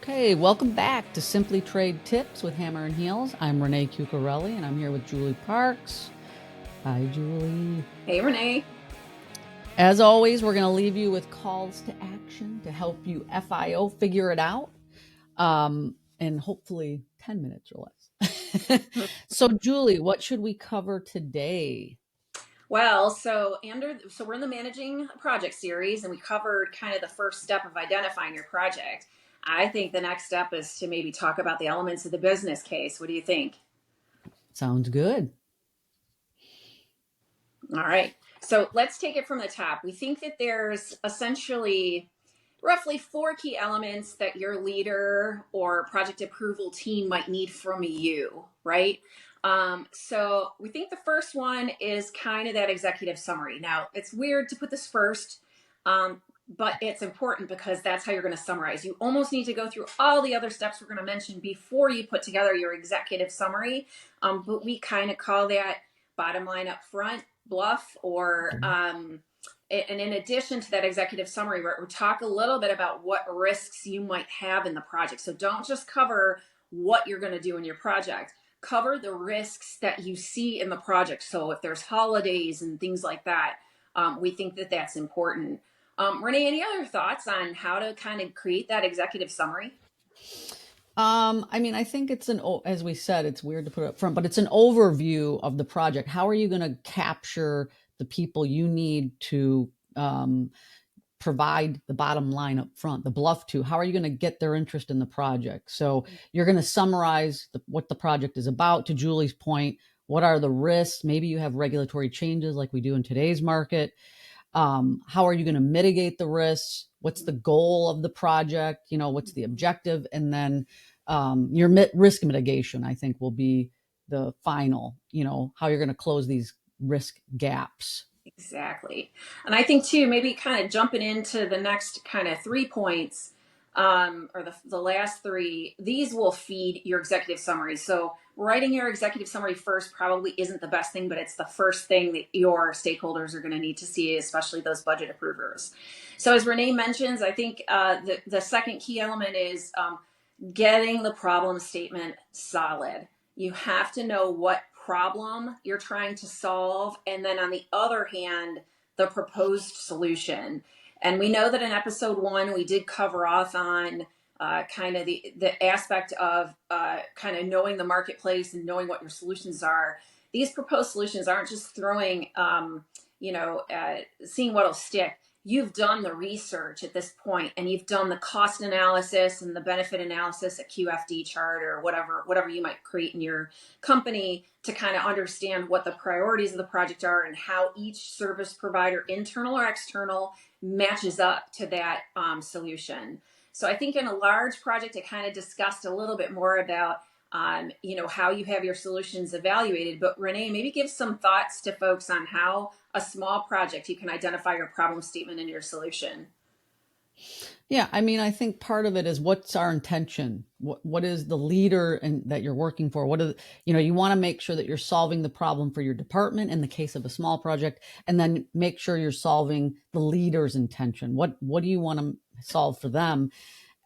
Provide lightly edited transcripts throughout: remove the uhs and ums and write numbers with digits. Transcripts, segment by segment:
Okay, welcome back to Simply Trade Tips with Hammer and Heels. I'm Renee Chiuchiarelli, and I'm here with Julie Parks. Hi, Julie. Hey, Renee. As always, we're going to leave you with calls to action to help you FIO figure it out in hopefully 10 minutes or less. So, Julie, what should we cover today? Well, so we're in the managing project series, and we covered kind of the first step of identifying your project. I think the next step is to maybe talk about the elements of the business case. What do you think? Sounds good. All right. So let's take it from the top. We think that there's essentially roughly four key elements that your leader or project approval team might need from you, right? So we think the first one is kind of that executive summary. Now, it's weird to put this first, but it's important because that's how you're going to summarize. You almost need to go through all the other steps we're going to mention before you put together your executive summary. But we kind of call that bottom line up front, BLUF, or and in addition to that executive summary, we'll talk a little bit about what risks you might have in the project. So don't just cover what you're going to do in your project. Cover the risks that you see in the project. So if there's holidays and things like that, we think that that's important. Renee, any other thoughts on how to kind of create that executive summary? I think it's as we said, it's weird to put it up front, but it's an overview of the project. How are you going to capture the people you need to provide the bottom line up front, the BLUF to? How are you going to get their interest in the project? So you're going to summarize what the project is about. To Julie's point, what are the risks? Maybe you have regulatory changes like we do in today's market. How are you going to mitigate the risks? What's the goal of the project? What's the objective? And then your risk mitigation, I think, will be the final, how you're going to close these risk gaps. Exactly. And I think too, maybe kind of jumping into the next kind of 3 points, or the last three, these will feed your executive summary. So writing your executive summary first probably isn't the best thing, but it's the first thing that your stakeholders are going to need to see, especially those budget approvers. So as Renee mentions, I think the second key element is getting the problem statement solid. You have to know what problem you're trying to solve, and then on the other hand, the proposed solution. And we know that in episode 1, we did cover off on kind of the aspect of kind of knowing the marketplace and knowing what your solutions are. These proposed solutions aren't just throwing, seeing what'll stick. You've done the research at this point, and you've done the cost analysis and the benefit analysis, a QFD chart or whatever you might create in your company, to kind of understand what the priorities of the project are and how each service provider, internal or external, matches up to that solution. So I think in a large project, I kind of discussed a little bit more about how you have your solutions evaluated. But Renee, maybe give some thoughts to folks on how a small project you can identify your problem statement and your solution. Yeah, I think part of it is, what's our intention? What is the leader that you're working for? You want to make sure that you're solving the problem for your department in the case of a small project, and then make sure you're solving the leader's intention. What do you want to solve for them?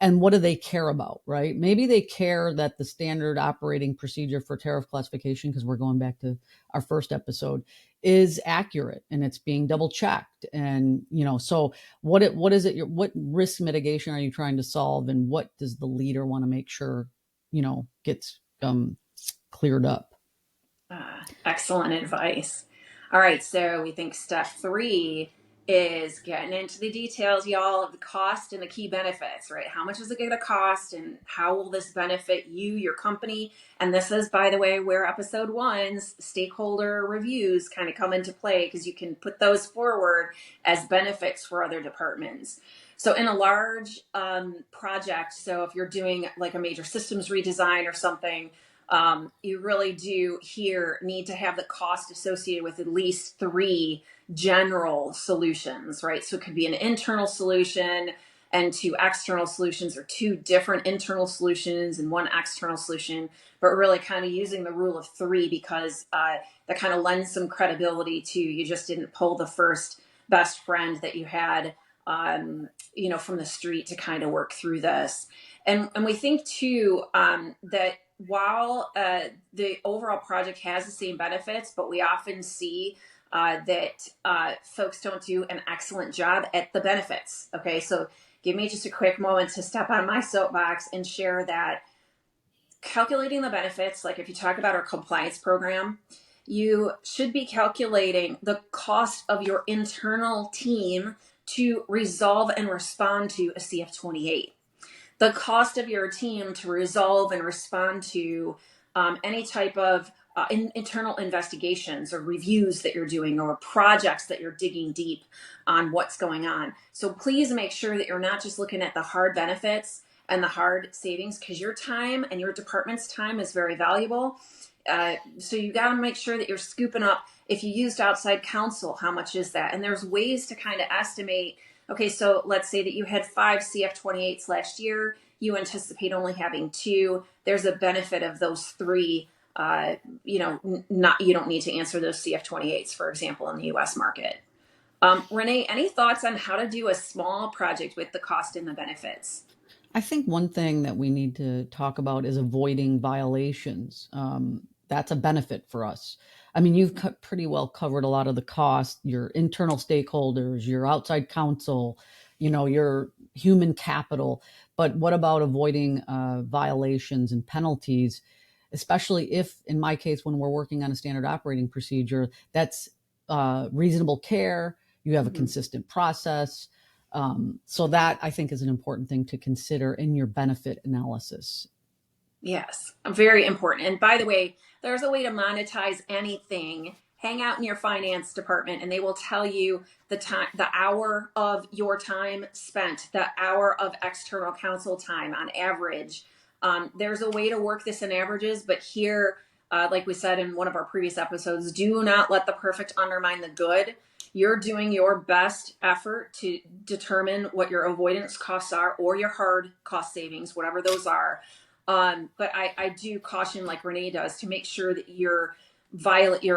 And what do they care about, right? Maybe they care that the standard operating procedure for tariff classification, because we're going back to our first episode, is accurate and it's being double checked. And, so what is it, what risk mitigation are you trying to solve? And what does the leader want to make sure, gets cleared up? Excellent advice. All right, so we think step 3 is getting into the details, y'all, of the cost and the key benefits, right? How much is it going to cost, and how will this benefit you, your company? And this is, by the way, where episode 1's stakeholder reviews kind of come into play, because you can put those forward as benefits for other departments. So in a large project, so if you're doing like a major systems redesign or something, you really do here need to have the cost associated with at least 3 general solutions, right? So it could be an internal solution and 2 external solutions, or 2 different internal solutions and 1 external solution, but really kind of using the rule of 3, because that kind of lends some credibility to, you just didn't pull the first best friend that you had from the street to kind of work through this. And we think too that while the overall project has the same benefits, but we often see that folks don't do an excellent job at the benefits. Okay, so give me just a quick moment to step on my soapbox and share that calculating the benefits, like if you talk about our compliance program, you should be calculating the cost of your internal team to resolve and respond to a CF28, the cost of your team to resolve and respond to any type of internal investigations or reviews that you're doing or projects that you're digging deep on what's going on. So please make sure that you're not just looking at the hard benefits and the hard savings, because your time and your department's time is very valuable. So you got to make sure that you're scooping up, if you used outside counsel, how much is that? And there's ways to kind of estimate. Okay, so let's say that you had 5 CF28s last year. You anticipate only having 2. There's a benefit of those 3. You don't need to answer those CF28s, for example, in the U.S. market. Renee, any thoughts on how to do a small project with the cost and the benefits? I think one thing that we need to talk about is avoiding violations. That's a benefit for us. I mean, you've pretty well covered a lot of the cost, your internal stakeholders, your outside counsel, your human capital. But what about avoiding violations and penalties, especially if, in my case, when we're working on a standard operating procedure, that's reasonable care, you have a Mm-hmm. consistent process. So that I think is an important thing to consider in your benefit analysis. Yes, very important. And by the way, there's a way to monetize anything. Hang out in your finance department and they will tell you the time, the hour of your time spent, the hour of external counsel time on average. There's a way to work this in averages, but here, like we said in one of our previous episodes, do not let the perfect undermine the good. You're doing your best effort to determine what your avoidance costs are or your hard cost savings, whatever those are. But I do caution, like Renee does, to make sure that your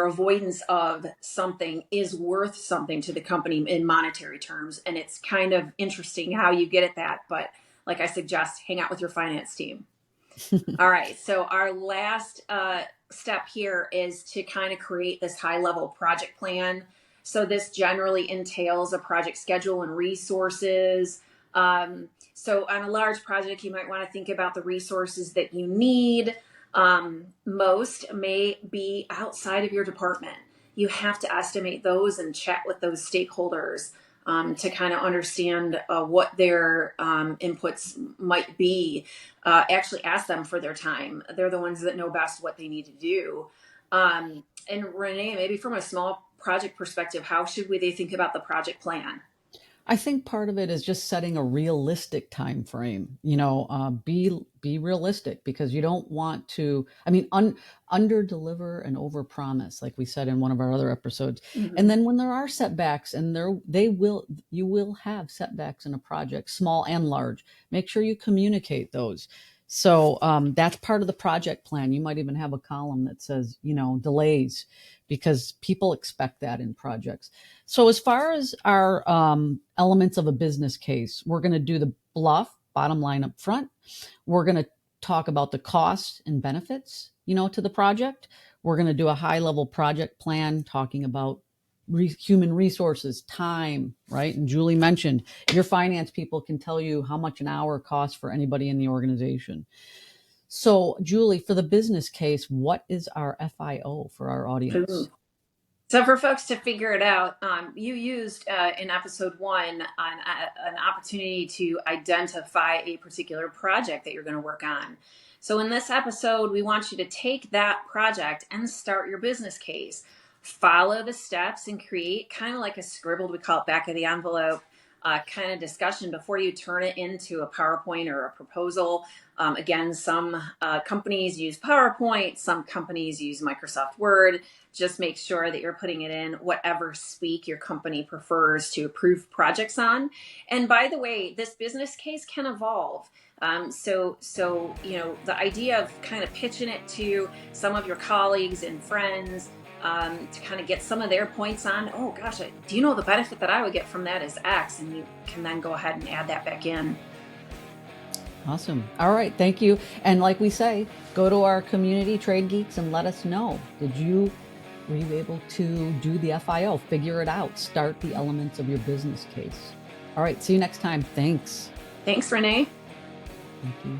avoidance of something is worth something to the company in monetary terms. And it's kind of interesting how you get at that. But like I suggest, hang out with your finance team. All right. So our last step here is to kind of create this high level project plan. So this generally entails a project schedule and resources. So on a large project, you might want to think about the resources that you need. Most may be outside of your department. You have to estimate those and chat with those stakeholders to kind of understand what their inputs might be. Actually ask them for their time. They're the ones that know best what they need to do. And Renee, maybe from a small project perspective, how should they think about the project plan? I think part of it is just setting a realistic time frame. Be realistic, because you don't want to. I mean, under deliver and over promise, like we said in one of our other episodes. And Mm-hmm. then when there are setbacks, and you will have setbacks in a project, small and large. Make sure you communicate those. So that's part of the project plan. You might even have a column that says, delays, because people expect that in projects. So as far as our elements of a business case, we're going to do the BLUF, bottom line up front. We're going to talk about the costs and benefits, to the project. We're going to do a high level project plan talking about human resources, time, right? And Julie mentioned your finance people can tell you how much an hour costs for anybody in the organization. So, Julie, for the business case, what is our FIO for our audience? Ooh. So for folks to figure it out, you used in episode 1 on an opportunity to identify a particular project that you're going to work on. So in this episode, we want you to take that project and start your business case. Follow the steps and create kind of like a scribbled, we call it back of the envelope, kind of discussion before you turn it into a PowerPoint or a proposal. Again, some companies use PowerPoint, some companies use Microsoft Word. Just make sure that you're putting it in whatever speak your company prefers to approve projects on. And by the way, this business case can evolve. So the idea of kind of pitching it to some of your colleagues and friends to kind of get some of their points on, oh gosh, do you know the benefit that I would get from that is X? And you can then go ahead and add that back in. Awesome. All right. Thank you. And like we say, go to our community, Trade Geeks, and let us know. Were you able to do the FIO? Figure it out. Start the elements of your business case. All right. See you next time. Thanks. Thanks, Renee. Thank you.